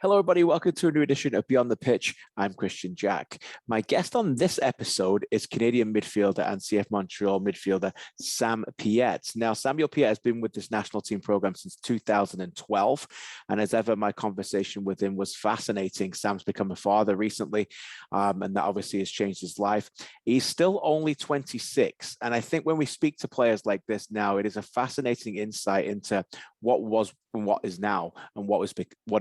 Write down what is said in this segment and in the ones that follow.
Hello, everybody. Welcome to a new edition of Beyond the Pitch. I'm Kristian Jack. My guest on this episode is Canadian midfielder and CF Montreal midfielder Sam Piette. Now, Samuel Piette has been with this national team program since 2012. And as ever, my conversation with him was fascinating. Sam's become a father recently, and that obviously has changed his life. He's still only 26. And I think when we speak to players like this now, it is a fascinating insight into what was and what is now and what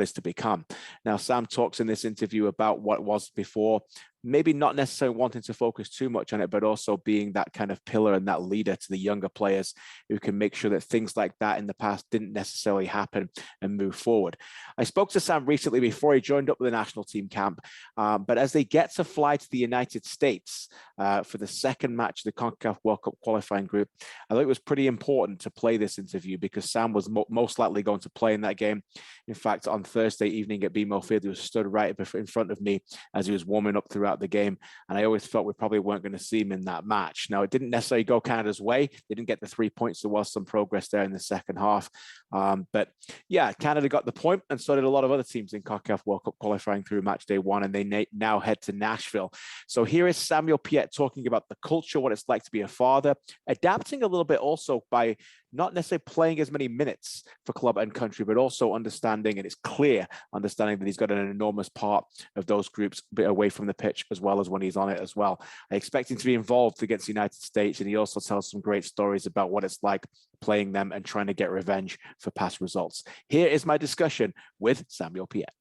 is to become. Now, Sam talks in this interview about what was before, maybe not necessarily wanting to focus too much on it, but also being that kind of pillar and that leader to the younger players who can make sure that things like that in the past didn't necessarily happen and move forward. I spoke to Sam recently before he joined up with the national team camp, but as they get to fly to the United States for the second match of the CONCACAF World Cup qualifying group, I thought it was pretty important to play this interview because Sam was most likely going to play in that game. In fact, on Thursday evening at BMO Field, he was stood right in front of me as he was warming up throughout the game, and I always felt we probably weren't going to see him in that match. Now, it didn't necessarily go Canada's way. They didn't get the 3 points. There was some progress there in the second half, but yeah, Canada got the point, and so did a lot of other teams in CONCACAF World Cup qualifying through match day one, and they now head to Nashville. So here is Samuel Piette talking about the culture, what it's like to be a father, adapting a little bit also by not necessarily playing as many minutes for club and country, but also understanding, and it's clear understanding that he's got an enormous part of those groups a bit away from the pitch as well as when he's on it as well. I expect him to be involved against the United States, and he also tells some great stories about what it's like playing them and trying to get revenge for past results. Here is my discussion with Samuel Piette.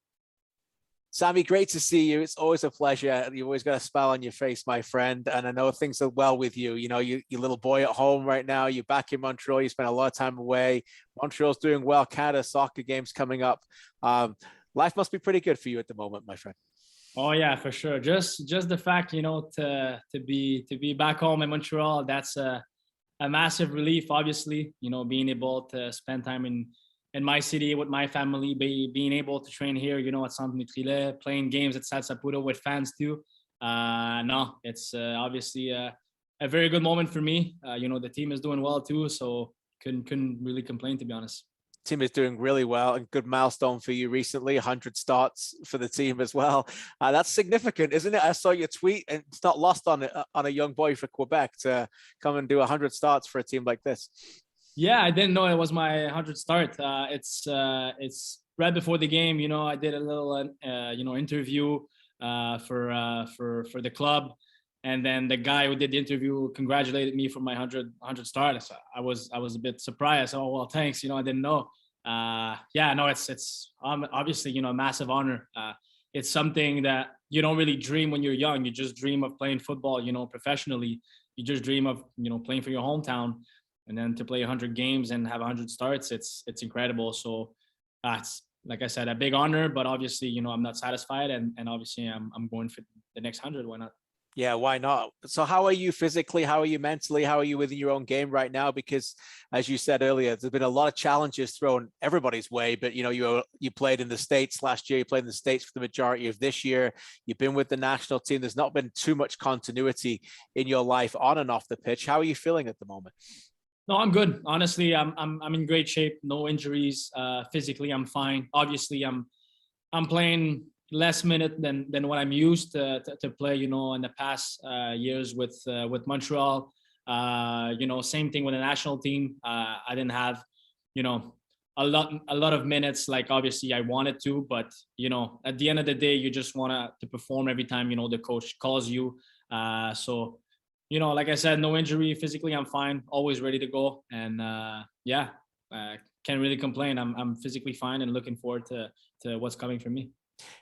Sammy, great to see you. It's always a pleasure. You've always got a smile on your face, my friend. And I know things are well with you. You know, your little boy at home right now, you're back in Montreal. You spent a lot of time away. Montreal's doing well. Canada soccer games coming up. Life must be pretty good for you at the moment, my friend. Oh yeah, for sure. Just the fact, to be back home in Montreal, that's a massive relief, obviously, being able to spend time in my city with my family, being able to train here, at Centre Montreal, playing games at Stade Saputo with fans too. No, it's obviously a very good moment for me. The team is doing well too, so couldn't really complain, to be honest. Team is doing really well, and good milestone for you recently, 100 starts for the team as well. That's significant, isn't it? I saw your tweet, and it's not lost on a young boy for Quebec to come and do 100 starts for a team like this. Yeah, I didn't know it was my 100th start. It's right before the game. I did a little interview for the club, and then the guy who did the interview congratulated me for my 100 start. So I was a bit surprised. Oh well, thanks. I didn't know. Yeah, no, it's obviously a massive honor. It's something that you don't really dream when you're young. You just dream of playing football, professionally. You just dream of playing for your hometown. And then to play 100 games and have 100 starts, it's incredible. So it's, like I said, a big honor, but obviously, I'm not satisfied. And obviously I'm going for the next 100. Why not? Yeah, why not? So how are you physically? How are you mentally? How are you within your own game right now? Because as you said earlier, there's been a lot of challenges thrown everybody's way, but you played in the States last year, you played in the States for the majority of this year. You've been with the national team. There's not been too much continuity in your life on and off the pitch. How are you feeling at the moment? No, I'm good. Honestly, I'm in great shape. No injuries. Physically, I'm fine. Obviously, I'm playing less minute than what I'm used to play. In the past years with Montreal. Same thing with the national team. I didn't have, a lot of minutes like obviously I wanted to, but at the end of the day, you just want to perform every time the coach calls you. So. Like I said, no injury. Physically, I'm fine. Always ready to go. And can't really complain. I'm physically fine and looking forward to what's coming for me.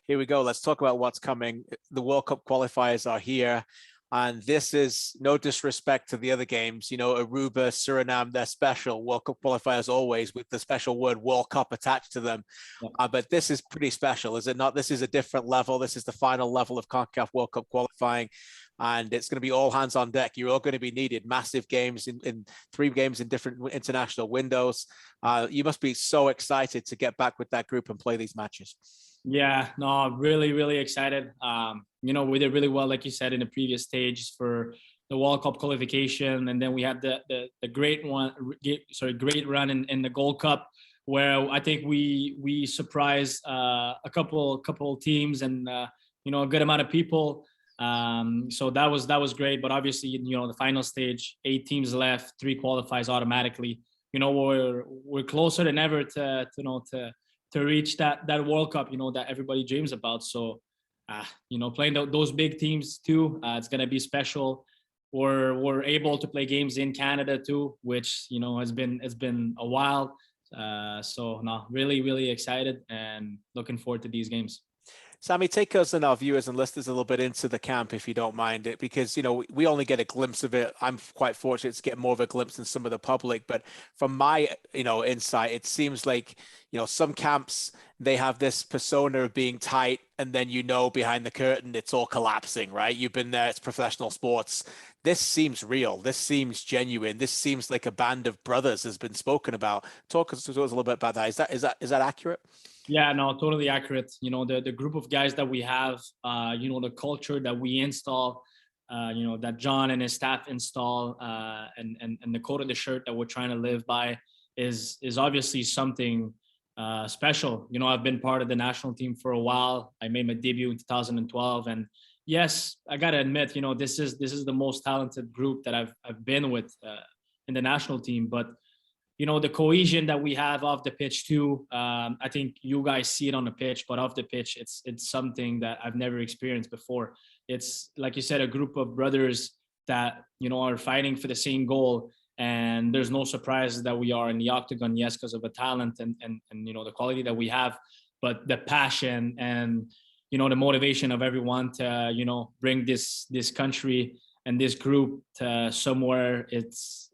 Here we go. Let's talk about what's coming. The World Cup qualifiers are here. And this is no disrespect to the other games, Aruba, Suriname, they're special. World Cup qualifiers always with the special word World Cup attached to them. Yeah. But this is pretty special, is it not? This is a different level. This is the final level of CONCACAF World Cup qualifying. And it's going to be all hands on deck. You're all going to be needed. Massive games in 3 games in different international windows. You must be so excited to get back with that group and play these matches. Yeah, no, really, really excited. We did really well, like you said, in the previous stage for the World Cup qualification. And then we had the great run in the Gold Cup where I think we surprised a couple teams and you know, a good amount of people. So that was great. But obviously, you know, the final stage, 8 teams left, 3 qualifies automatically. You know, we're closer than ever to reach that World Cup, you know, that everybody dreams about. So, you know, playing those big teams too, it's gonna be special. We're able to play games in Canada too, which, you know, it's been a while. So no, really excited and looking forward to these games. Sammy, take us and our viewers and listeners a little bit into the camp, if you don't mind it, because, you know, we only get a glimpse of it. I'm quite fortunate to get more of a glimpse than some of the public, but from my, you know, insight, it seems like, you know, some camps, they have this persona of being tight, and then, you know, behind the curtain, it's all collapsing, right? You've been there, it's professional sports. This seems real. This seems genuine. This seems like a band of brothers has been spoken about. Talk us a little bit about that. Is that accurate? Yeah, no, totally accurate. You know, the group of guys that we have, you know, the culture that we install, you know, that John and his staff install, and the code of the shirt that we're trying to live by is obviously something special. You know, I've been part of the national team for a while. I made my debut in 2012, and yes, I gotta admit, you know, this is the most talented group that I've been with in the national team, but you know, the cohesion that we have off the pitch too. I think you guys see it on the pitch, but off the pitch, it's something that I've never experienced before. It's like you said, a group of brothers that, you know, are fighting for the same goal. And there's no surprise that we are in the octagon, yes, because of the talent and you know, the quality that we have, but the passion and, you know, the motivation of everyone to, you know, bring this country and this group to somewhere it's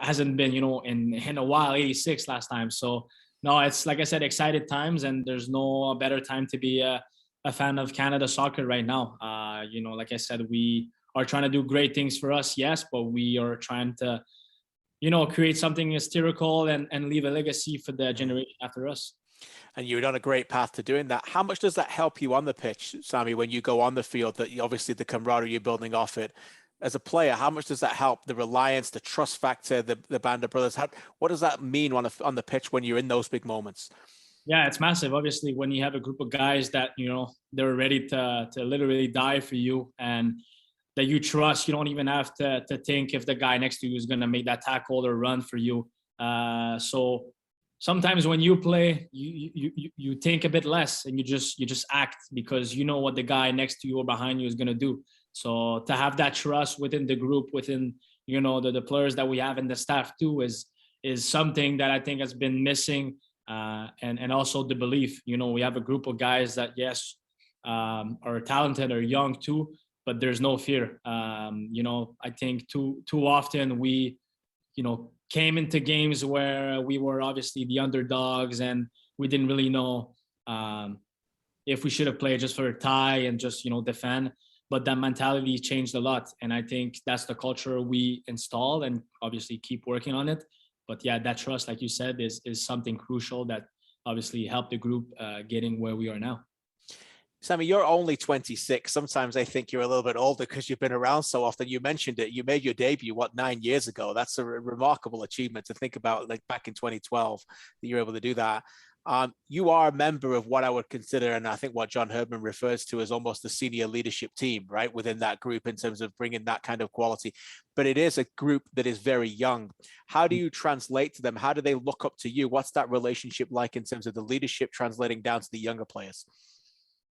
hasn't been, you know, in a while. 86 last time. So no, it's like I said, excited times, and there's no better time to be a fan of Canada soccer right now. You know, like I said, we are trying to do great things for us, yes, but we are trying to, you know, create something historical and leave a legacy for the generation after us. And you're on a great path to doing that. How much does that help you on the pitch, Sammy, when you go on the field, that you, obviously the camaraderie you're building off it? As a player, how much does that help? The reliance, the trust factor, the band of brothers. What does that mean on the pitch when you're in those big moments? Yeah, it's massive. Obviously, when you have a group of guys that, you know, they're ready to literally die for you, and that you trust, you don't even have to think if the guy next to you is going to make that tackle or run for you. So sometimes when you play, you think a bit less, and you just act because you know what the guy next to you or behind you is going to do. So to have that trust within the group, within, you know, the players that we have and the staff too, is something that I think has been missing. And also the belief, you know, we have a group of guys that, yes, are talented or young too, but there's no fear. You know, I think too often we, you know, came into games where we were obviously the underdogs and we didn't really know if we should have played just for a tie and just, you know, defend. But that mentality changed a lot. And I think that's the culture we install and obviously keep working on it. But yeah, that trust, like you said, is something crucial that obviously helped the group getting where we are now. Sammy, you're only 26. Sometimes I think you're a little bit older because you've been around so often. You mentioned it. You made your debut, 9 years ago? That's a remarkable achievement to think about, like back in 2012, that you're able to do that. You are a member of what I would consider, and I think what John Herdman refers to as almost the senior leadership team, right, within that group in terms of bringing that kind of quality. But it is a group that is very young. How do you translate to them? How do they look up to you? What's that relationship like in terms of the leadership translating down to the younger players?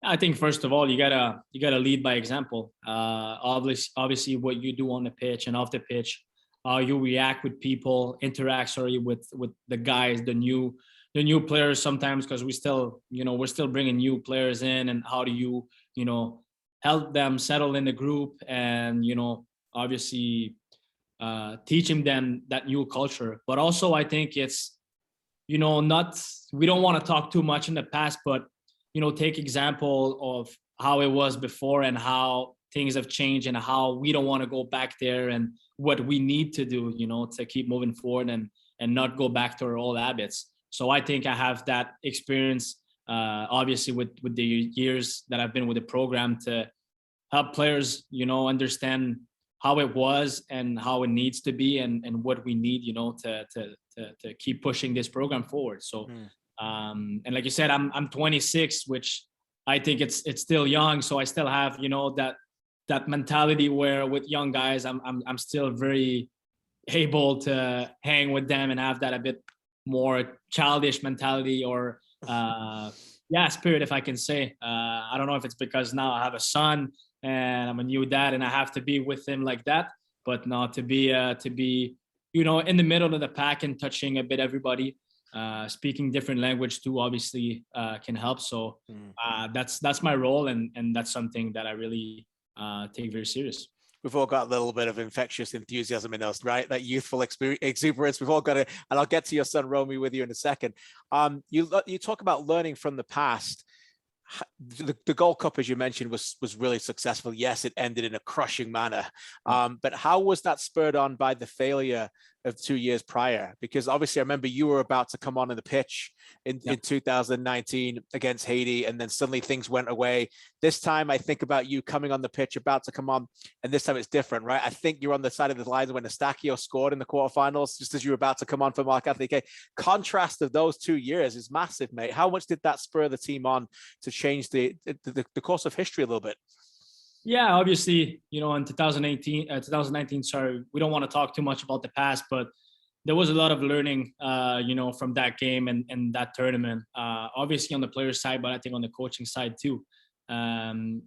I think first of all, you gotta lead by example. Obviously, what you do on the pitch and off the pitch, how you react with people, interact with the guys, the new players sometimes, because we're still bringing new players in, and how do you help them settle in the group, and obviously teaching them that new culture. But also I think it's we don't want to talk too much in the past, but take example of how it was before and how things have changed and how we don't want to go back there and what we need to do to keep moving forward and not go back to our old habits. So I think I have that experience, obviously with the years that I've been with the program, to help players, understand how it was and how it needs to be, and what we need, you know, to keep pushing this program forward. So, and like you said, I'm 26, which I think it's still young. So I still have, you know, that mentality where with young guys, I'm still very able to hang with them and have that a bit more childish mentality or spirit, if I can say. I don't know if it's because now I have a son and I'm a new dad and I have to be with him like that, but not to be you know, in the middle of the pack and touching a bit everybody. Speaking different language too obviously can help. So that's my role, and that's something that I really take very serious. We've all got a little bit of infectious enthusiasm in us, right? That youthful exuberance. We've all got it. And I'll get to your son, Romy, with you in a second. You talk about learning from the past. The Gold Cup, as you mentioned, was really successful. Yes, it ended in a crushing manner. But how was that spurred on by the failure of 2 years prior? Because obviously I remember you were about to come on the pitch in 2019 against Haiti, and then suddenly things went away. This time I think about you coming on the pitch, about to come on, and this time it's different, right? I think you're on the side of the lines when Eustachio scored in the quarterfinals, just as you were about to come on for Mark Anthony Kaye. Contrast of those 2 years is massive, mate. How much did that spur the team on to change the course of history a little bit? Yeah, obviously, you know, in 2019, sorry, we don't want to talk too much about the past, but there was a lot of learning, you know, from that game and that tournament, obviously on the player side, but I think on the coaching side too. And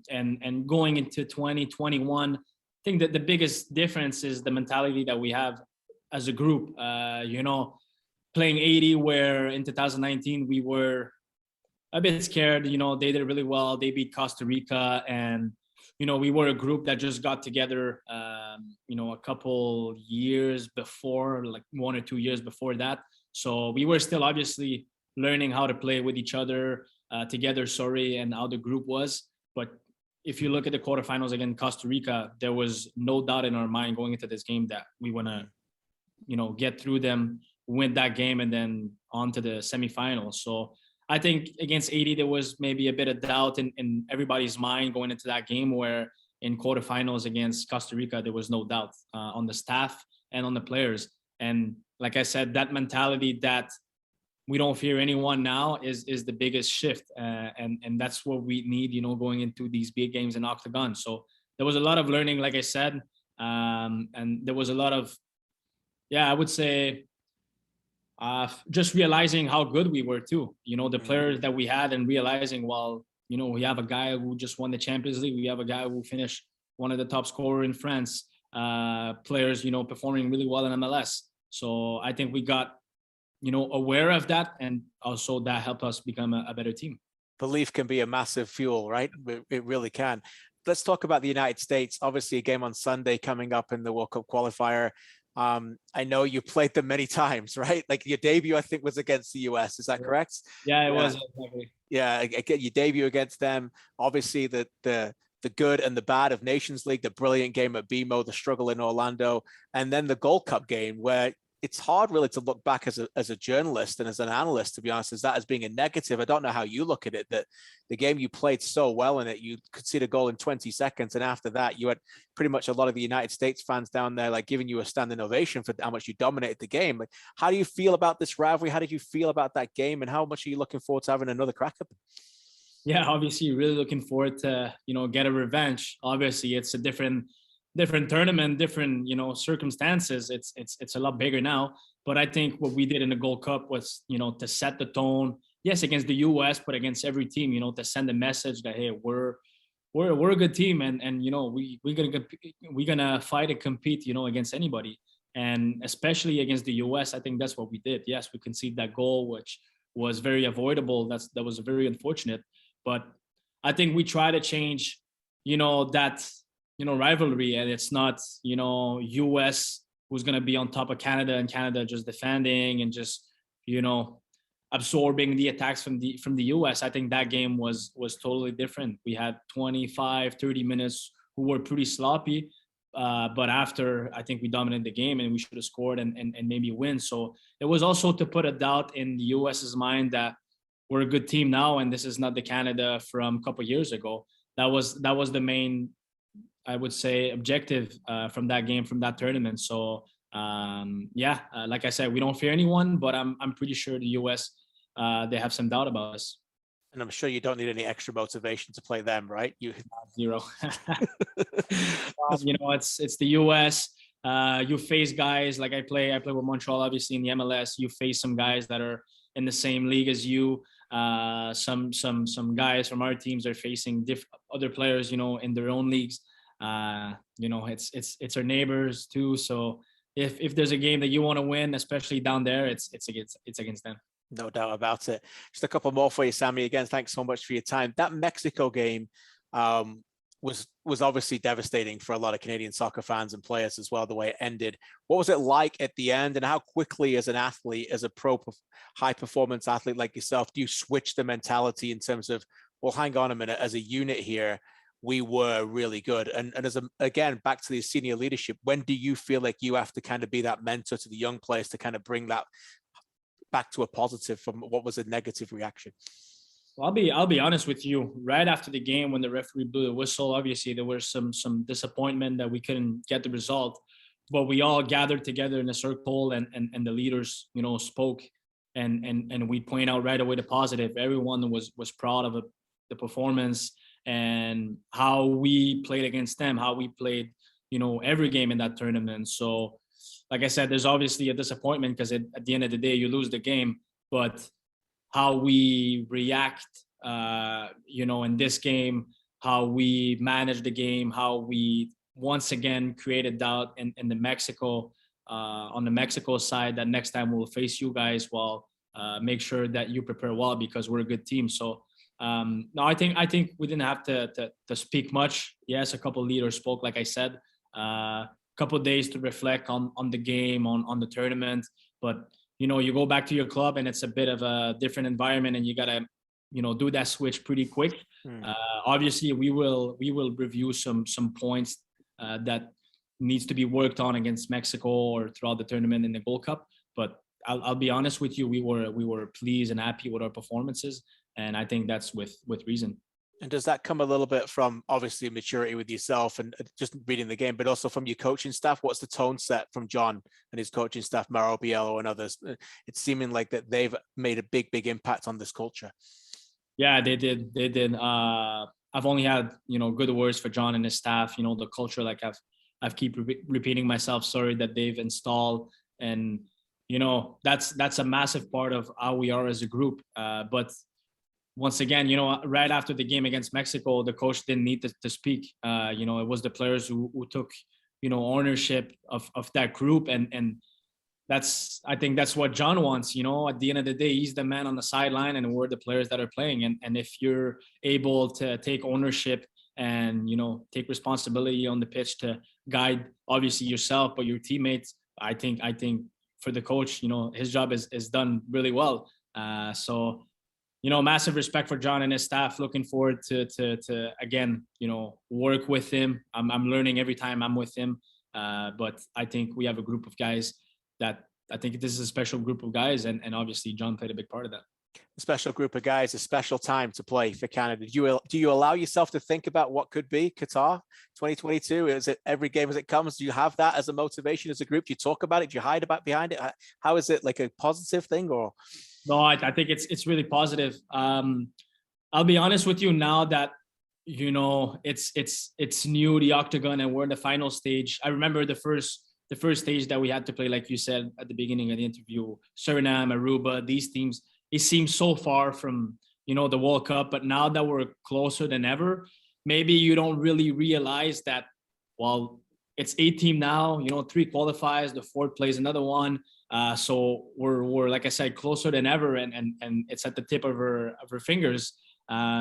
going into 2021, I think that the biggest difference is the mentality that we have as a group, you know, playing 80, where in 2019 we were a bit scared. You know, they did really well. They beat Costa Rica, and you know, we were a group that just got together, you know, a couple years before, like 1 or 2 years before that. So we were still obviously learning how to play with each other together, and how the group was. But if you look at the quarterfinals against Costa Rica, there was no doubt in our mind going into this game that we want to, you know, get through them, win that game, and then on to the semifinals. So I think against Haiti, there was maybe a bit of doubt in everybody's mind going into that game, where in quarterfinals against Costa Rica, there was no doubt on the staff and on the players. And like I said, that mentality that we don't fear anyone now is the biggest shift. And that's what we need, you know, going into these big games in Octagon. So there was a lot of learning, like I said, and there was a lot of, I would say, just realizing how good we were too, you know, the players that we had, and realizing, well, you know, we have a guy who just won the Champions League. We have a guy who finished one of the top scorers in France, players, you know, performing really well in MLS. So I think we got, you know, aware of that, and also that helped us become a better team. Belief can be a massive fuel, right? It really can. Let's talk about the United States. Obviously a game on Sunday coming up in the World Cup qualifier. I know you played them many times, right? Like your debut, I think, was against the US. Is that correct? Yeah, it was. Yeah, your debut against them. Obviously, the good and the bad of Nations League, the brilliant game at BMO, the struggle in Orlando, and then the Gold Cup game, where it's hard really to look back as a journalist and as an analyst, to be honest, as that as being a negative. I don't know how you look at it, that the game you played so well in it, you could see the goal in 20 seconds. And after that, you had pretty much a lot of the United States fans down there, like giving you a standing ovation for how much you dominated the game. Like, how do you feel about this rivalry? How did you feel about that game? And how much are you looking forward to having another crack at them? Yeah, obviously really looking forward to, you know, get a revenge. Obviously it's a different tournament, different, you know, circumstances. It's a lot bigger now. But I think what we did in the Gold Cup was, you know, to set the tone, yes, against the US, but against every team, you know, to send a message that, hey, we're a good team, and you know, we're gonna fight and compete, you know, against anybody. And especially against the US, I think that's what we did. Yes, we conceded that goal, which was very avoidable. That was very unfortunate. But I think we try to change, you know, that, you know, rivalry, and it's not, you know, US who's going to be on top of Canada, and Canada just defending and just, you know, absorbing the attacks from the US. I think that game was totally different. We had 25-30 minutes who were pretty sloppy, but after, I think we dominated the game, and we should have scored and maybe win. So it was also to put a doubt in the US's mind that we're a good team now, and this is not the Canada from a couple of years ago. That was the main I would say, objective from that game, from that tournament. So like I said, we don't fear anyone, but I'm pretty sure the US, they have some doubt about us. And I'm sure you don't need any extra motivation to play them, right? Zero. It's the US. You face guys like I play with Montreal, obviously, in the MLS. You face some guys that are in the same league as you. Some guys from our teams are facing other players, in their own leagues. It's our neighbors too. So if there's a game that you want to win, especially down there, it's against them. No doubt about it. Just a couple more for you, Sammy. Again, thanks so much for your time. That Mexico game was obviously devastating for a lot of Canadian soccer fans and players as well, the way it ended. What was it like at the end, and how quickly as an athlete, as a high performance athlete like yourself, do you switch the mentality in terms of, well, hang on a minute, as a unit here, we were really good. And again, back to the senior leadership, when do you feel like you have to kind of be that mentor to the young players to kind of bring that back to a positive from what was a negative reaction? Well, I'll be honest with you. Right after the game, when the referee blew the whistle, obviously there was some disappointment that we couldn't get the result. But we all gathered together in a circle, and the leaders, spoke, and we point out right away the positive. Everyone was proud of the performance and how we played against them, how we played, every game in that tournament. So, like I said, there's obviously a disappointment because at the end of the day, you lose the game. But how we react, in this game, how we manage the game, how we once again created doubt in the Mexico, on the Mexico side, that next time we'll face you guys, make sure that you prepare well because we're a good team. So no, I think we didn't have to speak much. Yes, a couple of leaders spoke, like I said, couple of days to reflect on the game, on the tournament. But you go back to your club and it's a bit of a different environment, and you gotta do that switch pretty quick. Obviously we will review some points that needs to be worked on against Mexico or throughout the tournament in the Gold Cup. But I'll be honest with you, we were pleased and happy with our performances, and I think that's with reason. And does that come a little bit from obviously maturity with yourself and just reading the game, but also from your coaching staff? What's the tone set from John and his coaching staff, Mauro Biello and others? It's seeming like that they've made a big impact on this culture. Yeah, they did. I've only had, good words for John and his staff. The culture, like I've keep repeating myself, sorry, that they've installed. And, that's a massive part of how we are as a group. But once again, right after the game against Mexico, the coach didn't need to speak. It was the players who took, ownership of that group. And I think that's what John wants. At the end of the day, he's the man on the sideline and we're the players that are playing. And if you're able to take ownership and, take responsibility on the pitch to guide, obviously yourself, but your teammates, I think for the coach, his job is done really well. So, massive respect for John and his staff. Looking forward to again, work with him. I'm learning every time I'm with him. But I think we have a group of guys that I think this is a special group of guys. And obviously John played a big part of that. A special group of guys, a special time to play for Canada. Do you allow yourself to think about what could be Qatar 2022? Is it every game as it comes? Do you have that as a motivation as a group? Do you talk about it? Do you hide behind it? How is it, like a positive thing or? No, I think it's really positive. I'll be honest with you, now that it's new, the octagon, and we're in the final stage. I remember the first stage that we had to play, like you said at the beginning of the interview, Suriname, Aruba, these teams. It seems so far from the World Cup, but now that we're closer than ever, maybe you don't really realize that. Well, it's 8 teams now. 3 qualifiers, the 4th plays another one. So we're like I said, closer than ever, and it's at the tip of her fingers.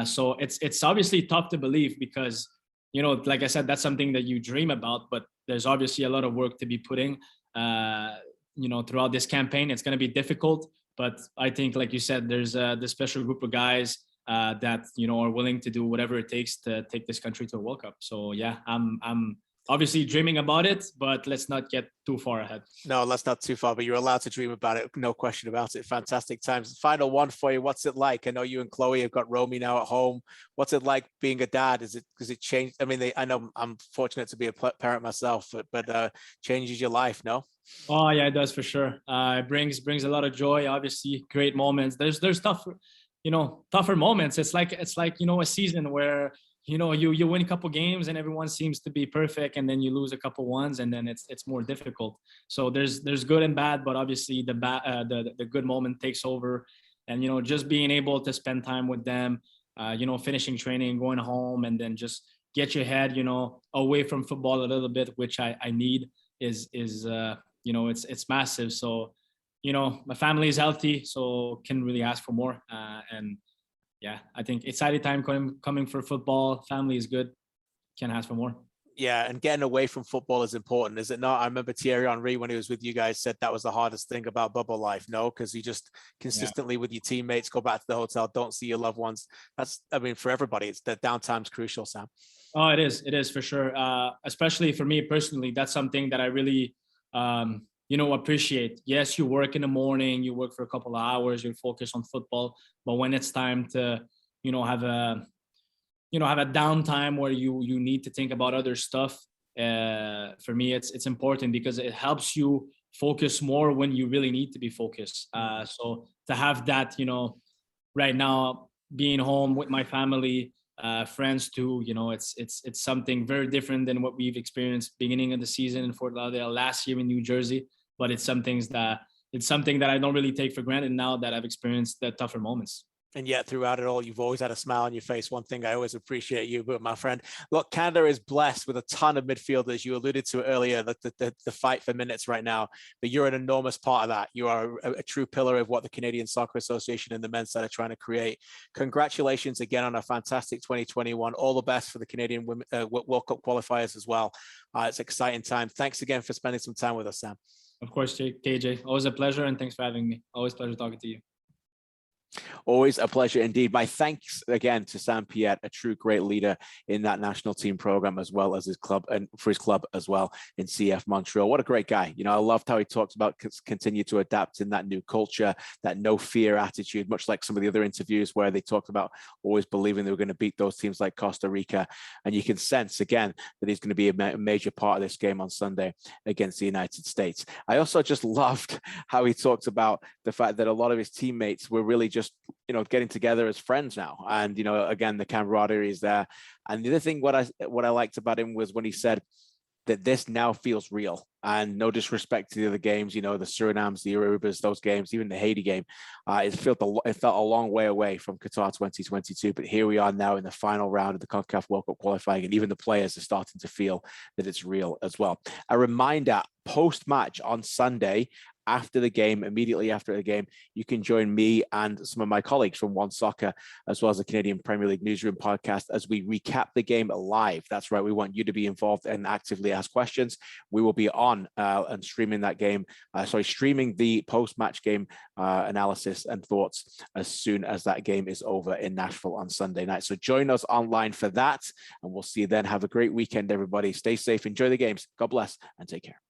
So it's obviously tough to believe because like I said, that's something that you dream about, but there's obviously a lot of work to be putting throughout this campaign. It's going to be difficult, but I think, like you said, there's this special group of guys that are willing to do whatever it takes to take this country to a World Cup. So yeah, I'm obviously dreaming about it, but let's not get too far ahead. No, let's not too far, but you're allowed to dream about it. No question about it. Fantastic times. Final one for you. What's it like? I know you and Chloe have got Romy now at home. What's it like being a dad? Does it change? I mean, I know I'm fortunate to be a parent myself, but changes your life, no? Oh yeah, it does for sure. It brings a lot of joy. Obviously, great moments. There's tougher moments. It's like a season where you win a couple games and everyone seems to be perfect, and then you lose a couple ones, and then it's more difficult. So there's good and bad, but obviously the good moment takes over, and just being able to spend time with them, finishing training, going home, and then just get your head away from football a little bit, which I need is it's massive. So my family is healthy, so can really ask for more, and yeah, I think exciting time coming for football. Family is good. Can't ask for more. Yeah, and getting away from football is important, is it not? I remember Thierry Henry, when he was with you guys, said that was the hardest thing about bubble life. No, because you just consistently with your teammates go back to the hotel, don't see your loved ones. For everybody, it's that downtime's crucial, Sam. Oh, it is for sure. Especially for me personally, that's something that I really appreciate. Yes, you work in the morning, you work for a couple of hours, you focus on football, but when it's time to have a downtime where you need to think about other stuff, for me it's important, because it helps you focus more when you really need to be focused. So to have that, right now, being home with my family, friends too, it's something very different than what we've experienced beginning of the season in Fort Lauderdale, last year in New Jersey. But it's something that I don't really take for granted now that I've experienced the tougher moments. And yet throughout it all, you've always had a smile on your face. One thing I always appreciate you, but my friend, look, Canada is blessed with a ton of midfielders. You alluded to it earlier, the fight for minutes right now, but you're an enormous part of that. You are a true pillar of what the Canadian Soccer Association and the men's side are trying to create. Congratulations again on a fantastic 2021. All the best for the Canadian World Cup qualifiers as well. It's an exciting time. Thanks again for spending some time with us, Sam. Of course, KJ. Always a pleasure, and thanks for having me. Always a pleasure talking to you. Always a pleasure indeed. My thanks again to Sam Piette, a true great leader in that national team program, as well as his club and for his club as well in CF Montreal. What a great guy. I loved how he talks about continue to adapt in that new culture, that no fear attitude, much like some of the other interviews where they talked about always believing they were going to beat those teams like Costa Rica. And you can sense again that he's going to be a major part of this game on Sunday against the United States. I also just loved how he talked about the fact that a lot of his teammates were really just getting together as friends now, and again, the camaraderie is there. And the other thing, what I liked about him was when he said that this now feels real, and no disrespect to the other games, the Surinams, the Arubas, those games, even the Haiti game, it felt a long way away from Qatar 2022, but here we are now in the final round of the CONCACAF World Cup qualifying, and even the players are starting to feel that it's real as well. A reminder, post-match on Sunday, immediately after the game, you can join me and some of my colleagues from OneSoccer, as well as the Canadian Premier League Newsroom podcast, as we recap the game live. That's right. We want you to be involved and actively ask questions. We will be on and streaming that game, streaming the post-match game analysis and thoughts as soon as that game is over in Nashville on Sunday night. So join us online for that, and we'll see you then. Have a great weekend, everybody. Stay safe, enjoy the games. God bless, and take care.